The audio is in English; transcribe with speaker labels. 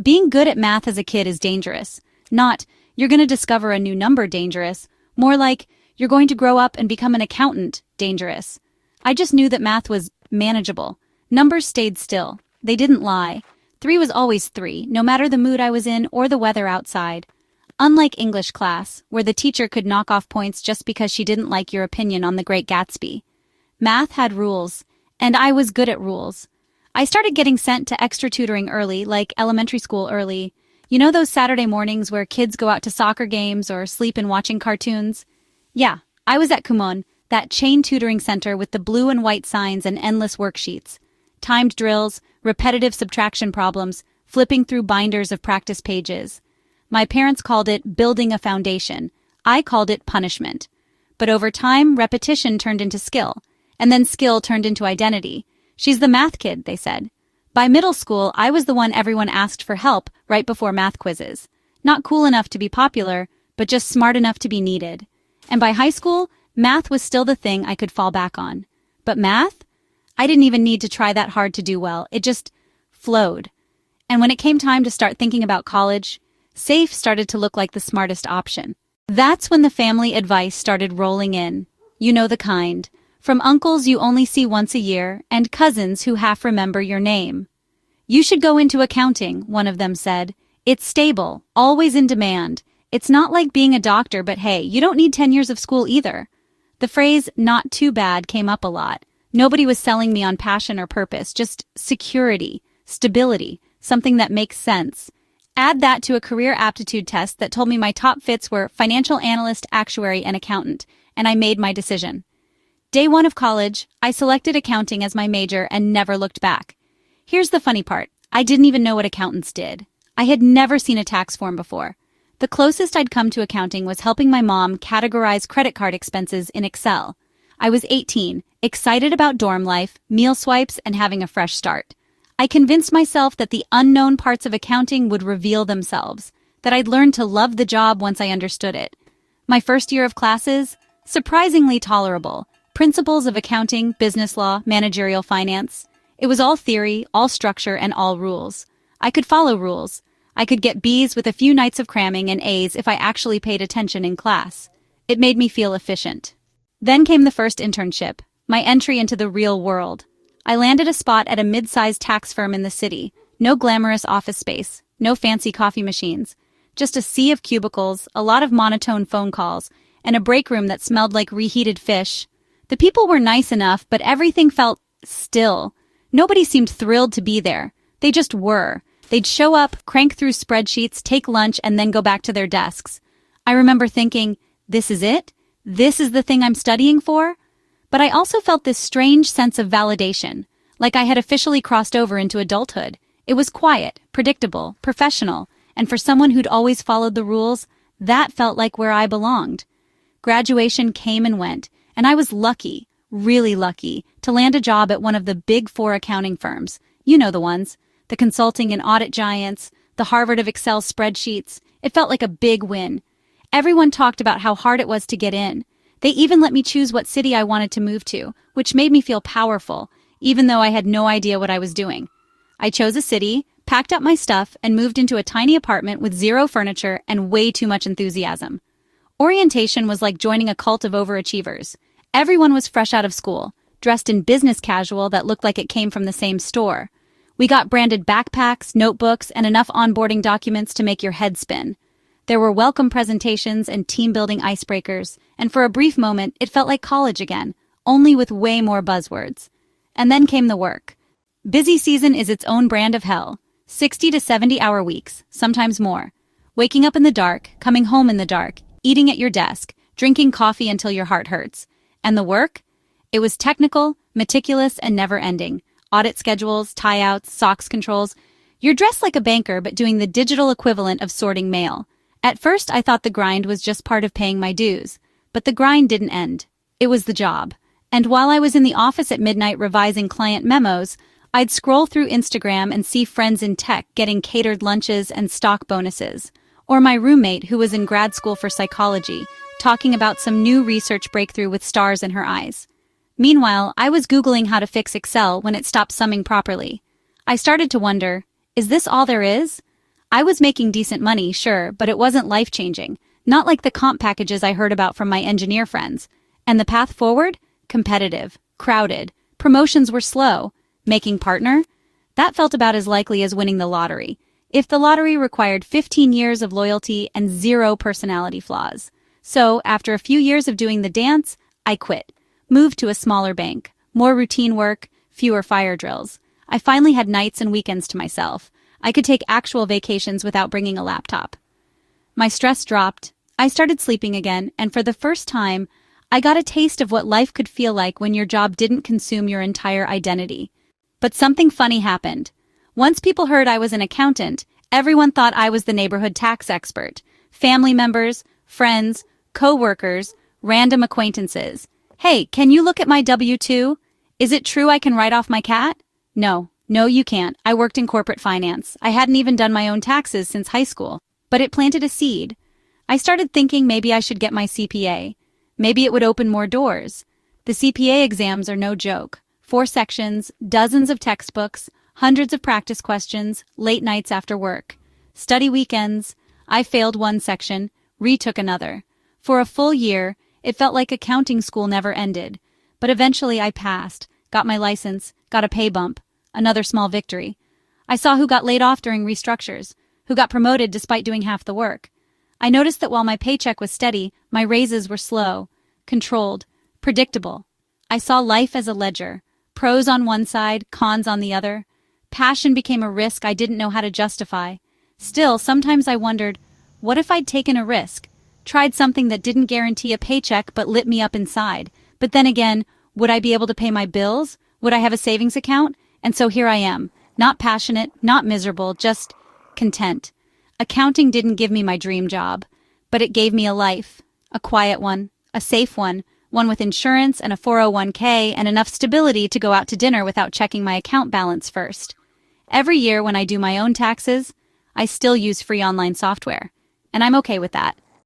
Speaker 1: Being good at math as a kid is dangerous. Not, you're going to discover a new number dangerous. More like, you're going to grow up and become an accountant dangerous. I just knew that math was manageable. Numbers stayed still. They didn't lie. 3 was always 3, no matter the mood I was in or the weather outside. Unlike English class, where the teacher could knock off points just because she didn't like your opinion on The Great Gatsby. Math had rules, and I was good at rules. I started getting sent to extra tutoring early, like elementary school early. You know those Saturday mornings where kids go out to soccer games or sleep in watching cartoons? Yeah, I was at Kumon, that chain tutoring center with the blue and white signs and endless worksheets. Timed drills, repetitive subtraction problems, flipping through binders of practice pages. My parents called it building a foundation. I called it punishment. But over time, repetition turned into skill, and then skill turned into identity. She's the math kid, they said. By middle school, I was the one everyone asked for help right before math quizzes. Not cool enough to be popular, but just smart enough to be needed. And by high school, math was still the thing I could fall back on. But math? I didn't even need to try that hard to do well. It just flowed. And when it came time to start thinking about college, SAFE started to look like the smartest option. That's when the family advice started rolling in. You know the kind. From uncles you only see once a year, and cousins who half remember your name. You should go into accounting, one of them said. It's stable, always in demand. It's not like being a doctor, but hey, you don't need 10 years of school either. The phrase, not too bad, came up a lot. Nobody was selling me on passion or purpose, just security, stability, something that makes sense. Add that to a career aptitude test that told me my top fits were financial analyst, actuary, and accountant, and I made my decision. Day 1 of college, I selected accounting as my major and never looked back. Here's the funny part. I didn't even know what accountants did. I had never seen a tax form before. The closest I'd come to accounting was helping my mom categorize credit card expenses in Excel. I was 18, excited about dorm life, meal swipes, and having a fresh start. I convinced myself that the unknown parts of accounting would reveal themselves, that I'd learn to love the job once I understood it. My first year of classes, surprisingly tolerable. Principles of accounting, business law, managerial finance. It was all theory, all structure, and all rules. I could follow rules. I could get B's with a few nights of cramming and A's if I actually paid attention in class. It made me feel efficient. Then came the first internship, my entry into the real world. I landed a spot at a mid-sized tax firm in the city. No glamorous office space, no fancy coffee machines. Just a sea of cubicles, a lot of monotone phone calls, and a break room that smelled like reheated fish. The people were nice enough, but everything felt still. Nobody seemed thrilled to be there. They just were. They'd show up, crank through spreadsheets, take lunch, and then go back to their desks. I remember thinking, this is it? This is the thing I'm studying for? But I also felt this strange sense of validation, like I had officially crossed over into adulthood. It was quiet, predictable, professional, and for someone who'd always followed the rules, that felt like where I belonged. Graduation came and went, and I was lucky, really lucky, to land a job at one of the big 4 accounting firms. You know the ones. The consulting and audit giants, the Harvard of Excel spreadsheets. It felt like a big win. Everyone talked about how hard it was to get in. They even let me choose what city I wanted to move to, which made me feel powerful, even though I had no idea what I was doing. I chose a city, packed up my stuff, and moved into a tiny apartment with 0 furniture and way too much enthusiasm. Orientation was like joining a cult of overachievers. Everyone was fresh out of school, dressed in business casual that looked like it came from the same store. We got branded backpacks, notebooks, and enough onboarding documents to make your head spin. There were welcome presentations and team-building icebreakers, and for a brief moment, it felt like college again, only with way more buzzwords. And then came the work. Busy season is its own brand of hell. 60 to 70-hour weeks, sometimes more. Waking up in the dark, coming home in the dark, eating at your desk, drinking coffee until your heart hurts. And the work? It was technical, meticulous, and never-ending. Audit schedules, tie-outs, SOX controls. You're dressed like a banker but doing the digital equivalent of sorting mail. At first, I thought the grind was just part of paying my dues. But the grind didn't end. It was the job. And while I was in the office at midnight revising client memos, I'd scroll through Instagram and see friends in tech getting catered lunches and stock bonuses. Or my roommate, who was in grad school for psychology, talking about some new research breakthrough with stars in her eyes. Meanwhile, I was Googling how to fix Excel when it stopped summing properly. I started to wonder, is this all there is? I was making decent money, sure, but it wasn't life-changing. Not like the comp packages I heard about from my engineer friends. And the path forward? Competitive, crowded. Promotions were slow. Making partner? That felt about as likely as winning the lottery. If the lottery required 15 years of loyalty and 0 personality flaws. So, after a few years of doing the dance, I quit. Moved to a smaller bank. More routine work, fewer fire drills. I finally had nights and weekends to myself. I could take actual vacations without bringing a laptop. My stress dropped. I started sleeping again, and for the first time, I got a taste of what life could feel like when your job didn't consume your entire identity. But something funny happened. Once people heard I was an accountant, everyone thought I was the neighborhood tax expert. Family members, friends, co-workers, random acquaintances. Hey, can you look at my W-2? Is it true I can write off my cat? No, you can't. I worked in corporate finance. I hadn't even done my own taxes since high school. But it planted a seed. I started thinking maybe I should get my CPA. Maybe it would open more doors. The CPA exams are no joke. 4 sections, dozens of textbooks, hundreds of practice questions, late nights after work. Study weekends. I failed one section, retook another. For a full year, it felt like accounting school never ended. But eventually I passed, got my license, got a pay bump. Another small victory. I saw who got laid off during restructures, who got promoted despite doing half the work. I noticed that while my paycheck was steady, my raises were slow, controlled, predictable. I saw life as a ledger, pros on one side, cons on the other. Passion became a risk I didn't know how to justify. Still, sometimes I wondered, what if I'd taken a risk? Tried something that didn't guarantee a paycheck but lit me up inside. But then again, would I be able to pay my bills? Would I have a savings account? And so here I am, not passionate, not miserable, just content. Accounting didn't give me my dream job, but it gave me a life, a quiet one, a safe one with insurance and a 401k and enough stability to go out to dinner without checking my account balance first. Every year when I do my own taxes, I still use free online software, and I'm okay with that.